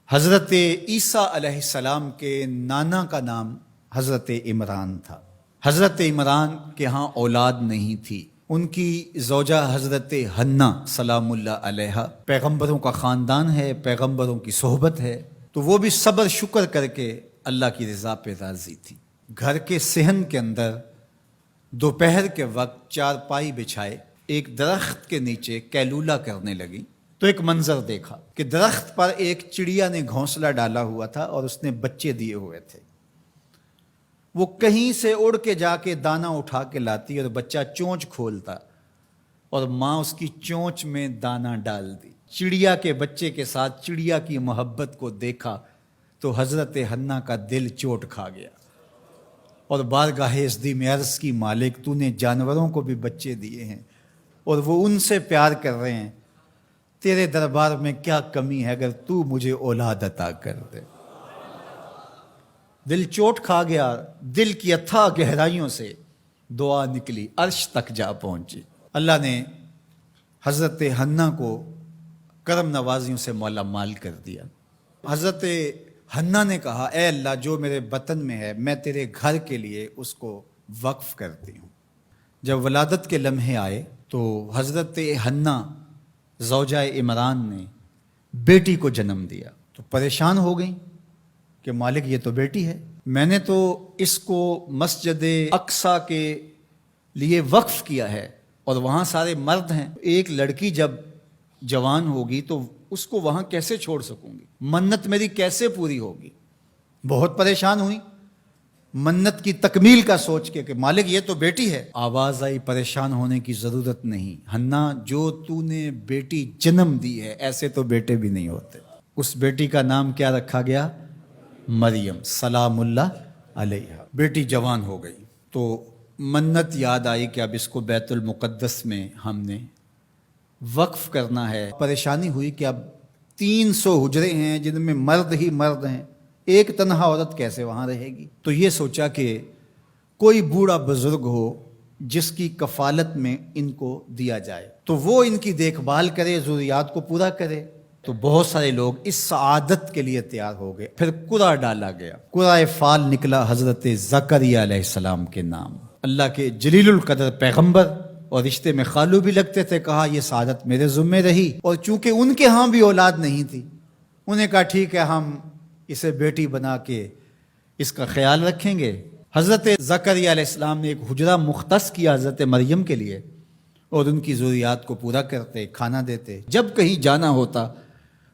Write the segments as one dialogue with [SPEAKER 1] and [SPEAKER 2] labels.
[SPEAKER 1] حضرت عیسیٰ علیہ السلام کے نانا کا نام حضرت عمران تھا۔ حضرت عمران کے ہاں اولاد نہیں تھی۔ ان کی زوجہ حضرت حنہ سلام اللہ علیہا، پیغمبروں کا خاندان ہے، پیغمبروں کی صحبت ہے، تو وہ بھی صبر شکر کر کے اللہ کی رضا پہ راضی تھی۔ گھر کے صحن کے اندر دوپہر کے وقت چارپائی بچھائے ایک درخت کے نیچے قیلولہ کرنے لگی تو ایک منظر دیکھا کہ درخت پر ایک چڑیا نے گھونسلہ ڈالا ہوا تھا اور اس نے بچے دیے ہوئے تھے۔ وہ کہیں سے اڑ کے جا کے دانہ اٹھا کے لاتی اور بچہ چونچ کھولتا اور ماں اس کی چونچ میں دانہ ڈال دی۔ چڑیا کے بچے کے ساتھ چڑیا کی محبت کو دیکھا تو حضرت حنہ کا دل چوٹ کھا گیا اور بارگاہ عزدی میں عرض کی، مالک تو نے جانوروں کو بھی بچے دیے ہیں اور وہ ان سے پیار کر رہے ہیں، تیرے دربار میں کیا کمی ہے اگر تو مجھے اولاد عطا کر دے۔ دل چوٹ کھا گیا، دل کی اتھاہ گہرائیوں سے دعا نکلی، عرش تک جا پہنچی۔ اللہ نے حضرت حنہ کو کرم نوازیوں سے مولا مال کر دیا۔ حضرت حنہ نے کہا، اے اللہ جو میرے بطن میں ہے میں تیرے گھر کے لیے اس کو وقف کرتی ہوں۔ جب ولادت کے لمحے آئے تو حضرت حنہ زوجہ عمران نے بیٹی کو جنم دیا تو پریشان ہو گئیں کہ مالک یہ تو بیٹی ہے، میں نے تو اس کو مسجد اقصیٰ کے لیے وقف کیا ہے اور وہاں سارے مرد ہیں، ایک لڑکی جب جوان ہوگی تو اس کو وہاں کیسے چھوڑ سکوں گی، منت میری کیسے پوری ہوگی۔ بہت پریشان ہوئی منت کی تکمیل کا سوچ کے کہ مالک یہ تو بیٹی ہے۔ آواز آئی، پریشان ہونے کی ضرورت نہیں حنہ، جو تو نے بیٹی جنم دی ہے ایسے تو بیٹے بھی نہیں ہوتے۔ اس بیٹی کا نام کیا رکھا گیا؟ مریم سلام اللہ علیہا۔ بیٹی جوان ہو گئی تو منت یاد آئی کہ اب اس کو بیت المقدس میں ہم نے وقف کرنا ہے۔ پریشانی ہوئی کہ اب 300 حجرے ہیں جن میں مرد ہی مرد ہیں، ایک تنہا عورت کیسے وہاں رہے گی؟ تو یہ سوچا کہ کوئی بوڑھا بزرگ ہو جس کی کفالت میں ان کو دیا جائے تو وہ ان کی دیکھ بھال کرے، ضروریات کو پورا کرے۔ تو بہت سارے لوگ اس سعادت کے لیے تیار ہو گئے۔ پھر قرعہ ڈالا گیا، قرعہ فال نکلا حضرت زکریا علیہ السلام کے نام۔ اللہ کے جلیل القدر پیغمبر اور رشتے میں خالو بھی لگتے تھے، کہا یہ سعادت میرے ذمہ رہی، اور چونکہ ان کے ہاں بھی اولاد نہیں تھی انہیں کہا ٹھیک ہے ہم اسے بیٹی بنا کے اس کا خیال رکھیں گے۔ حضرت زکریا علیہ السلام نے ایک حجرہ مختص کیا حضرت مریم کے لیے اور ان کی ضروریات کو پورا کرتے، کھانا دیتے۔ جب کہیں جانا ہوتا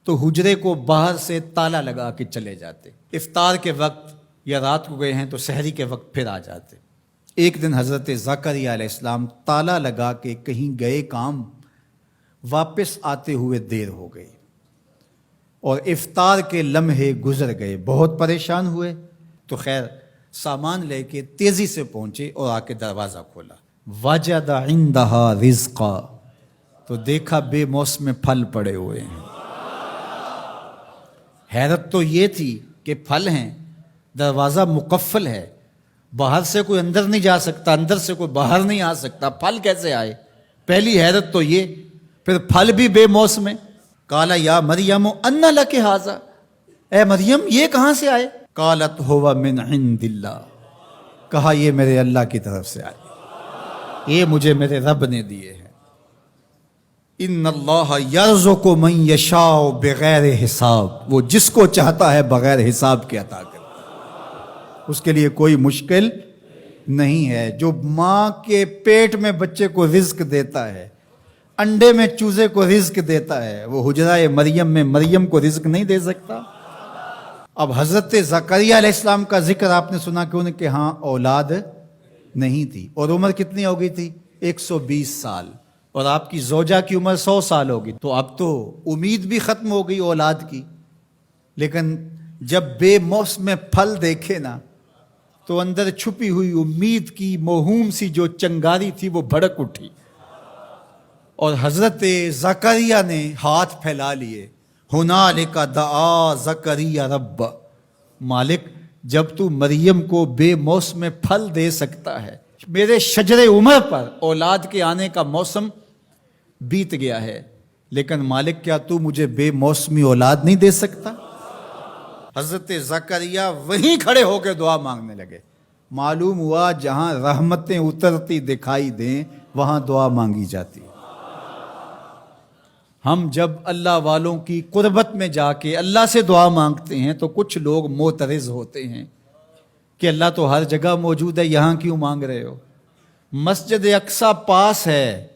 [SPEAKER 1] تو حجرے کو باہر سے تالا لگا کے چلے جاتے، افطار کے وقت یا رات کو گئے ہیں تو سحری کے وقت پھر آ جاتے۔ ایک دن حضرت زکریا علیہ السلام تالا لگا کے کہیں گئے کام، واپس آتے ہوئے دیر ہو گئی اور افطار کے لمحے گزر گئے، بہت پریشان ہوئے تو خیر سامان لے کے تیزی سے پہنچے اور آ کے دروازہ کھولا، وجد عندہا رزقا، تو دیکھا بے موسم پھل پڑے ہوئے ہیں۔ حیرت تو یہ تھی کہ پھل ہیں، دروازہ مقفل ہے، باہر سے کوئی اندر نہیں جا سکتا، اندر سے کوئی باہر نہیں آ سکتا، پھل کیسے آئے؟ پہلی حیرت تو یہ، پھر پھل بھی بے موسم ہے۔ قال یا مریم ان لک ھذا، اے مریم یہ کہاں سے آئے؟ قالت ھو من عند اللہ، کہا یہ میرے اللہ کی طرف سے آئے، یہ مجھے میرے رب نے دیے ہیں۔ ان اللہ یرزق من یشاء بغیر حساب، وہ جس کو چاہتا ہے بغیر حساب کے عطا کرتا ہے، اس کے لیے کوئی مشکل نہیں ہے۔ جو ماں کے پیٹ میں بچے کو رزق دیتا ہے، انڈے میں چوزے کو رزق دیتا ہے، وہ حجرہ مریم میں مریم کو رزق نہیں دے سکتا؟ اب حضرت زکریا علیہ السلام کا ذکر آپ نے سنا کہ ان کے ہاں اولاد نہیں تھی اور عمر کتنی ہو گئی تھی؟ 120 سال، اور آپ کی زوجہ کی عمر 100 سال ہوگی، تو اب تو امید بھی ختم ہو گئی اولاد کی۔ لیکن جب بے موسم پھل دیکھے نا تو اندر چھپی ہوئی امید کی موہوم سی جو چنگاری تھی وہ بھڑک اٹھی، اور حضرت زکریا نے ہاتھ پھیلا لیے، ہنالک دعا زکریا رب، مالک جب تو مریم کو بے موسم پھل دے سکتا ہے، میرے شجر عمر پر اولاد کے آنے کا موسم بیت گیا ہے، لیکن مالک کیا تو مجھے بے موسمی اولاد نہیں دے سکتا؟ حضرت زکریہ وہیں کھڑے ہو کے دعا مانگنے لگے. معلوم ہوا جہاں رحمتیں اترتی دکھائی دیں وہاں دعا مانگی جاتی. ہم جب اللہ والوں کی قربت میں جا کے اللہ سے دعا مانگتے ہیں تو کچھ لوگ معترض ہوتے ہیں کہ اللہ تو ہر جگہ موجود ہے، یہاں کیوں مانگ رہے ہو؟ مسجد اقصی پاس ہے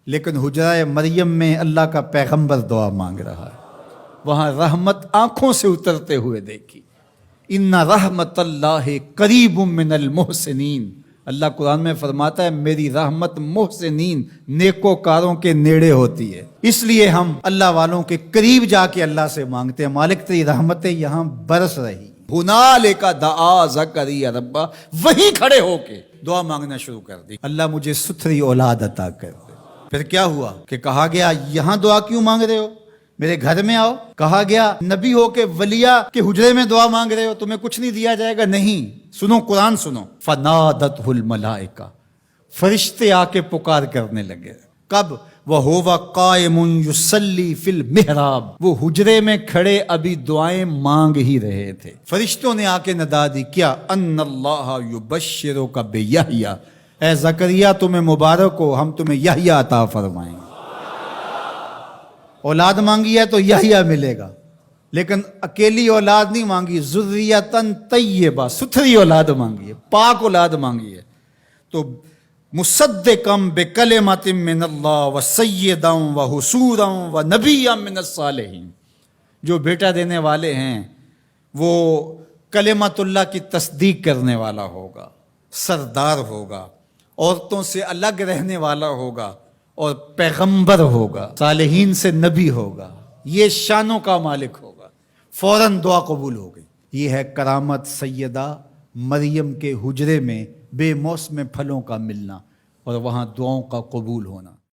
[SPEAKER 1] لیکن حجرہ مریم میں اللہ کا پیغمبر دعا مانگ رہا ہے، وہاں رحمت آنکھوں سے اترتے ہوئے دیکھی. ان رحمت اللہ قریب من المحسنین، اللہ قرآن میں فرماتا ہے میری رحمت محسنین نیکوکاروں کے نیڑے ہوتی ہے. اس لیے ہم اللہ والوں کے قریب جا کے اللہ سے مانگتے ہیں، مالک تیری رحمتیں یہاں برس رہی. ہنالک دعا زکریا ربہ، وہیں کھڑے ہو کے دعا مانگنا شروع کر دی، اللہ مجھے ستھری اولاد عطا کر دے. پھر کیا ہوا کہ کہا گیا یہاں دعا کیوں مانگ رہے ہو، میرے گھر میں آؤ. کہا گیا نبی ہو کے ولیہ کے حجرے میں دعا مانگ رہے ہو، تمہیں کچھ نہیں دیا جائے گا. نہیں، سنو قرآن سنو. فنادتہ الملائکہ، فرشتے آ کے پکار کرنے لگے. کب؟ وَهُوَ قَائِمٌ يُصَلِّي فِي الْمِحْرَابِ، وہ حجرے میں کھڑے ابھی دعائیں مانگ ہی رہے تھے. فرشتوں نے آ کے ندا دی، کیا؟ ان اللہ یبشرک بیحییٰ، اے زکریا تمہیں مبارک ہو، ہم تمہیں یحییٰ عطا فرمائیں گے. اولاد مانگی ہے تو یحییٰ ملے گا، لیکن اکیلی اولاد نہیں مانگی، ذریۃً طیبہ، ستھری اولاد مانگی ہے، پاک اولاد مانگی ہے. تو مصدقاً بکلمۃ من اللہ وسیداً وحصوراً ونبیاً من الصالحین، جو بیٹا دینے والے ہیں وہ کلمت اللہ کی تصدیق کرنے والا ہوگا، سردار ہوگا، عورتوں سے الگ رہنے والا ہوگا اور پیغمبر ہوگا، صالحین سے نبی ہوگا، یہ شانوں کا مالک ہوگا. فوراً دعا قبول ہو گئی. یہ ہے کرامت سیدہ مریم کے حجرے میں بے موسم پھلوں کا ملنا اور وہاں دعاؤں کا قبول ہونا.